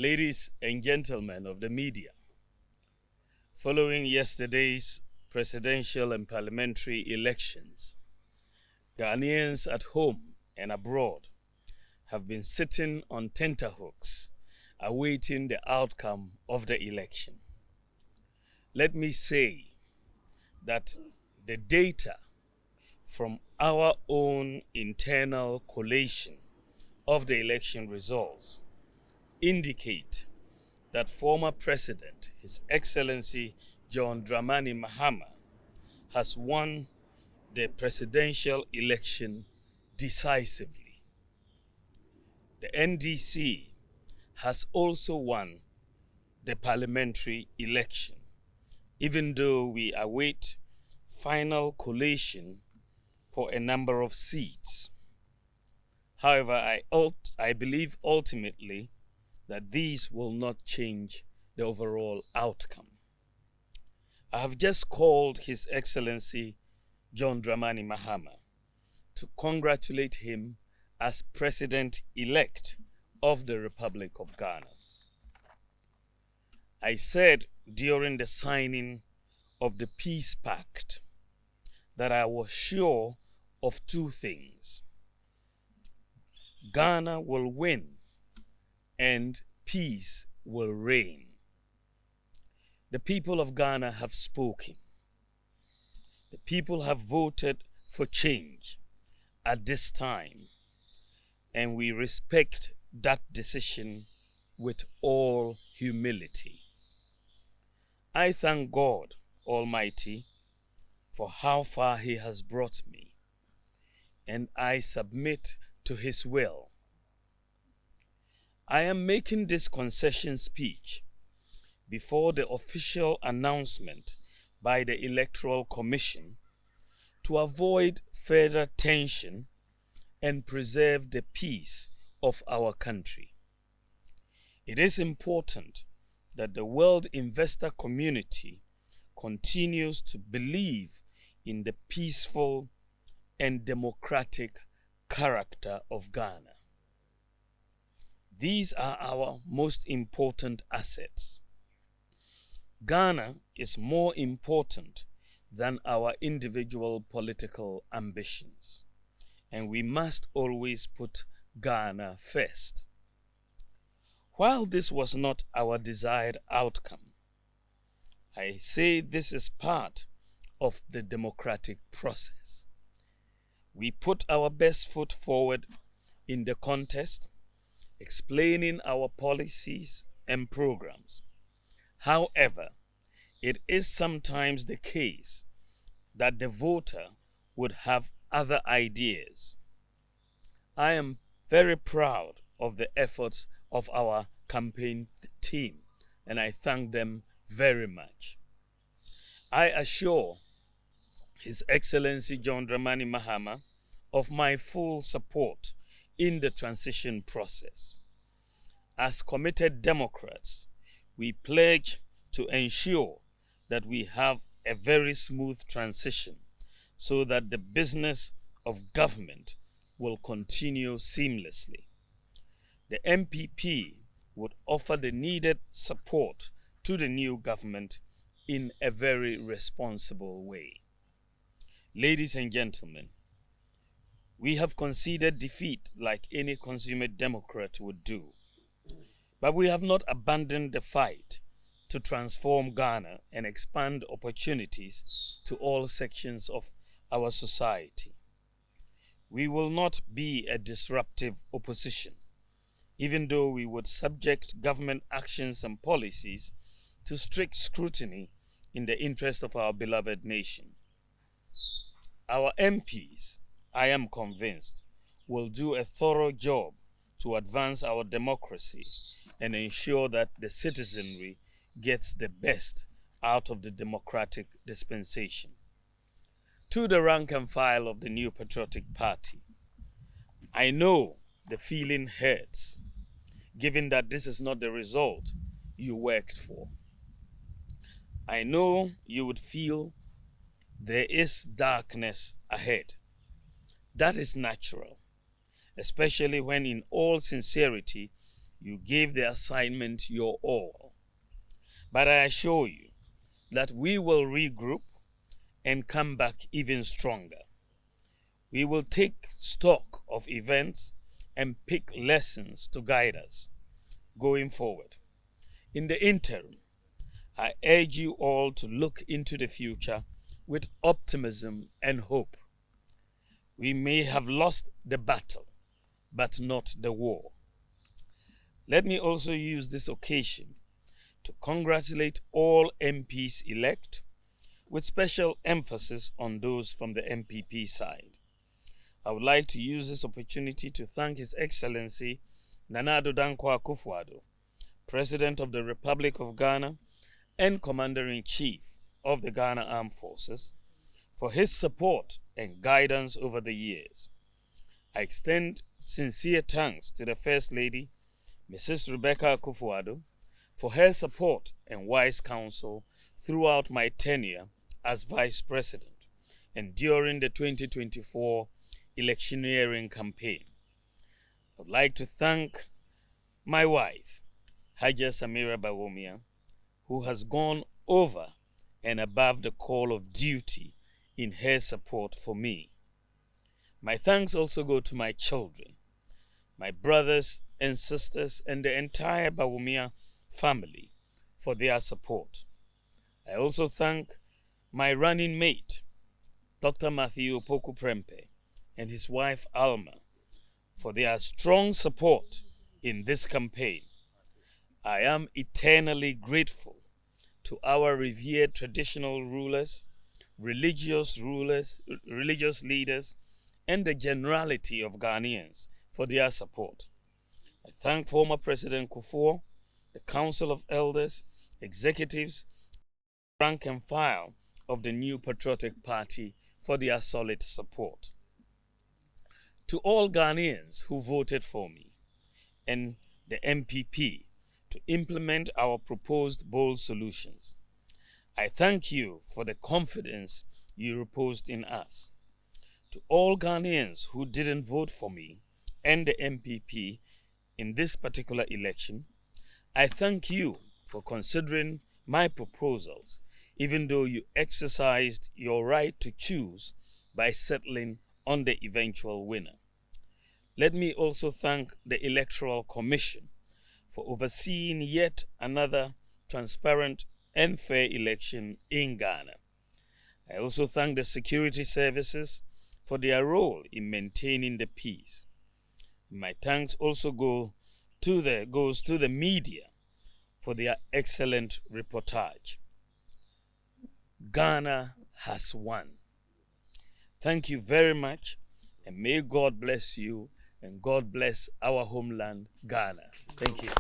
Ladies and gentlemen of the media, following yesterday's presidential and parliamentary elections, Ghanaians at home and abroad have been sitting on tenterhooks awaiting the outcome of the election. Let me say that the data from our own internal collation of the election results indicate that former President, His Excellency John Mahama, has won the presidential election decisively. The NDC has also won the parliamentary election, even though we await final collation for a number of seats. However, I believe ultimately that these will not change the overall outcome. I have just called His Excellency John Mahama to congratulate him as President-elect of the Republic of Ghana. I said during the signing of the Peace Pact that I was sure of two things: Ghana will win and peace will reign. The people of Ghana have spoken. The people have voted for change at this time, and we respect that decision with all humility. I thank God Almighty for how far He has brought me, and I submit to His will. I am making this concession speech before the official announcement by the Electoral Commission to avoid further tension and preserve the peace of our country. It is important that the world investor community continues to believe in the peaceful and democratic character of Ghana. These are our most important assets. Ghana is more important than our individual political ambitions, and we must always put Ghana first. While this was not our desired outcome, I say this is part of the democratic process. We put our best foot forward in the contest, explaining our policies and programs. However, it is sometimes the case that the voter would have other ideas. I am very proud of the efforts of our campaign team, and I thank them very much. I assure His Excellency John Mahama of my full support in the transition process. As committed Democrats, we pledge to ensure that we have a very smooth transition so that the business of government will continue seamlessly. The MPP would offer the needed support to the new government in a very responsible way. Ladies and gentlemen, we have conceded defeat like any consummate Democrat would do, but we have not abandoned the fight to transform Ghana and expand opportunities to all sections of our society. We will not be a disruptive opposition, even though we would subject government actions and policies to strict scrutiny in the interest of our beloved nation. Our MPs, I am convinced, will do a thorough job to advance our democracy and ensure that the citizenry gets the best out of the democratic dispensation. To the rank and file of the New Patriotic Party, I know the feeling hurts, given that this is not the result you worked for. I know you would feel there is darkness ahead. That is natural, especially when in all sincerity You gave the assignment your all. But I assure you that we will regroup and come back even stronger. We will take stock of events and pick lessons to guide us going forward. In the interim, I urge you all to look into the future with optimism and hope. We may have lost the battle, but not the war. Let me also use this occasion to congratulate all MPs-elect, with special emphasis on those from the MPP side. I would like to use this opportunity to thank His Excellency Nana Addo Dankwa Akufo-Addo, President of the Republic of Ghana and Commander-in-Chief of the Ghana Armed Forces, for his support and guidance over the years. I extend sincere thanks to the First Lady, Mrs. Rebecca Akufo-Addo, for her support and wise counsel throughout my tenure as Vice President and during the 2024 electioneering campaign. I would like to thank my wife, Haja Samira Bawumia, who has gone over and above the call of duty in her support for me. My thanks also go to my children, my brothers and sisters, and the entire Bawumia family for their support. I also thank my running mate, Dr. Matthew Opoku Prempeh, and his wife Alma, for their strong support in this campaign. I am eternally grateful to our revered traditional rulers, religious leaders, and the generality of Ghanaians for their support. I thank former President Kufuor, the Council of Elders, executives, rank and file of the New Patriotic Party for their solid support. To all Ghanaians who voted for me and the MPP to implement our proposed bold solutions, I thank you for the confidence you reposed in us. To all Ghanaians who didn't vote for me and the MPP in this particular election, I thank you for considering my proposals, even though you exercised your right to choose by settling on the eventual winner. Let me also thank the Electoral Commission for overseeing yet another transparent and fair election in Ghana. I also thank the security services for their role in maintaining the peace. My thanks also goes to the media for their excellent reportage. Ghana has won. Thank you very much, and may God bless you, and God bless our homeland, Ghana. Thank you.